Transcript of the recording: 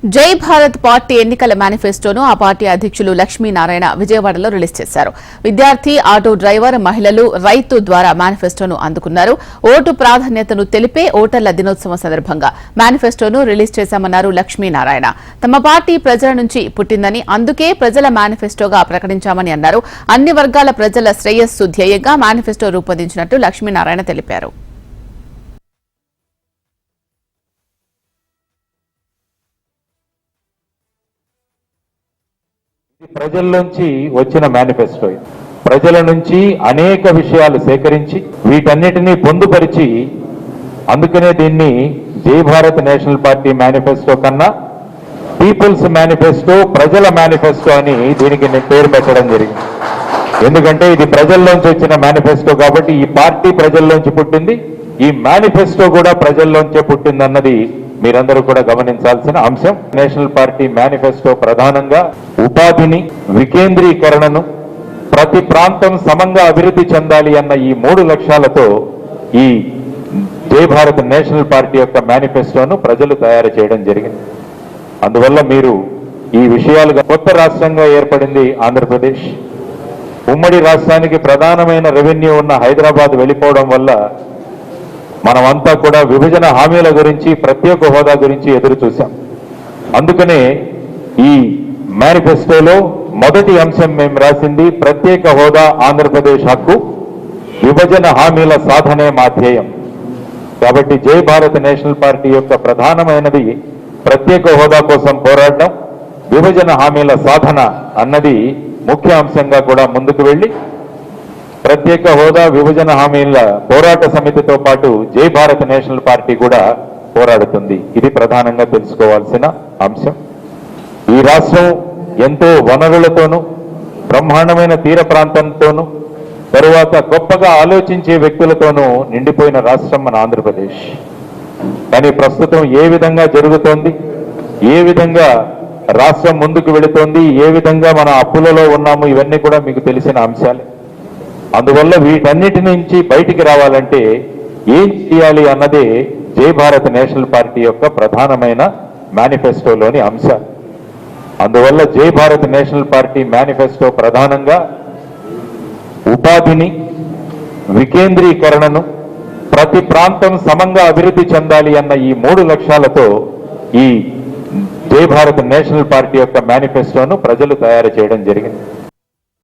జై భారత్ పార్టీ ఎన్నికల మేనిఫెస్టోను ఆ పార్టీ అధ్యక్షులు లక్ష్మీనారాయణ విజయవాడలో రిలీజ్ చేశారు. విద్యార్థి, ఆటో డ్రైవర్, మహిళలు, రైతు ద్వారా మేనిఫెస్టోను అందుకున్నారు. ఓటు ప్రాధాన్యతను తెలిపే ఓటర్ల దినోత్సవం సందర్భంగా మేనిఫెస్టోను రిలీజ్ చేశామన్నారు లక్ష్మీనారాయణ. తమ పార్టీ ప్రజల నుంచి పుట్టిందని, అందుకే ప్రజల మేనిఫెస్టోగా ప్రకటించామని అన్నారు. అన్ని వర్గాల ప్రజల శ్రేయస్సు ధ్యేయంగా మేనిఫెస్టో రూపొందించినట్టు లక్ష్మీనారాయణ తెలిపారు. ప్రజల్లోంచి వచ్చిన మేనిఫెస్టో. ప్రజల నుంచి అనేక విషయాలు సేకరించి వీటన్నిటినీ పొందుపరిచి, అందుకనే దీన్ని జై భారత్ నేషనల్ పార్టీ మేనిఫెస్టో కన్నా పీపుల్స్ మేనిఫెస్టో, ప్రజల మేనిఫెస్టో అని దీనికి పేరు పెట్టడం జరిగింది. ఎందుకంటే ఇది ప్రజల్లోంచి వచ్చిన మేనిఫెస్టో కాబట్టి ఈ పార్టీ ప్రజల్లోంచి పుట్టింది, ఈ మేనిఫెస్టో కూడా ప్రజల్లోంచే పుట్టిందన్నది మీరందరూ కూడా గమనించాల్సిన అంశం. నేషనల్ పార్టీ మేనిఫెస్టో ప్రధానంగా ఉపాధిని, వికేంద్రీకరణను, ప్రతి ప్రాంతం సమంగా అభివృద్ధి చెందాలి అన్న ఈ 3 లక్ష్యాలతో ఈ జై భారత్ నేషనల్ పార్టీ యొక్క మేనిఫెస్టోను ప్రజలు తయారు చేయడం జరిగింది. అందువల్ల మీరు ఈ విషయాలుగా కొత్త రాష్ట్రంగా ఏర్పడింది ఆంధ్రప్రదేశ్. ఉమ్మడి రాష్ట్రానికి ప్రధానమైన రెవెన్యూ ఉన్న హైదరాబాద్ వెళ్ళిపోవడం వల్ల మనమంతా కూడా విభజన హామీల గురించి, ప్రత్యేక హోదా గురించి ఎదురు చూశాం. అందుకనే ఈ మేనిఫెస్టోలో మొదటి అంశం మేము రాసింది ప్రత్యేక హోదా ఆంధ్రప్రదేశ్ హక్కు, విభజన హామీల సాధనే మా ధ్యేయం. కాబట్టి జై భారత్ నేషనల్ పార్టీ యొక్క ప్రధానమైనది ప్రత్యేక హోదా కోసం పోరాడడం, విభజన హామీల సాధన అన్నది ముఖ్య అంశంగా కూడా ముందుకు వెళ్ళి ప్రత్యేక హోదా, విభజన హామీల పోరాట సమితితో పాటు జై భారత్ నేషనల్ పార్టీ కూడా పోరాడుతుంది. ఇది ప్రధానంగా తెలుసుకోవాల్సిన అంశం. ఈ రాష్ట్రం ఎంతో వనరులతోనూ, బ్రహ్మాండమైన తీర ప్రాంతంతోనూ, తరువాత గొప్పగా ఆలోచించే వ్యక్తులతోనూ నిండిపోయిన రాష్ట్రం మన ఆంధ్రప్రదేశ్. కానీ ప్రస్తుతం ఏ విధంగా జరుగుతోంది, ఏ విధంగా రాష్ట్రం ముందుకు వెళుతోంది, ఏ విధంగా మన అప్పులలో ఉన్నాము, ఇవన్నీ కూడా మీకు తెలిసిన అంశాలే. అందువల్ల వీటన్నిటి నుంచి బయటికి రావాలంటే ఏం చేయాలి అన్నదే జై భారత్ నేషనల్ పార్టీ యొక్క ప్రధానమైన మేనిఫెస్టోలోని అంశాలు. అందువల్ల జై భారత్ నేషనల్ పార్టీ మేనిఫెస్టో ప్రధానంగా ఉపాధిని, వికేంద్రీకరణను, ప్రతి ప్రాంతం సమంగా అభివృద్ధి చెందాలి అన్న ఈ 3 లక్ష్యాలతో ఈ జై భారత్ నేషనల్ పార్టీ యొక్క మేనిఫెస్టోను ప్రజలు తయారు చేయడం జరిగింది.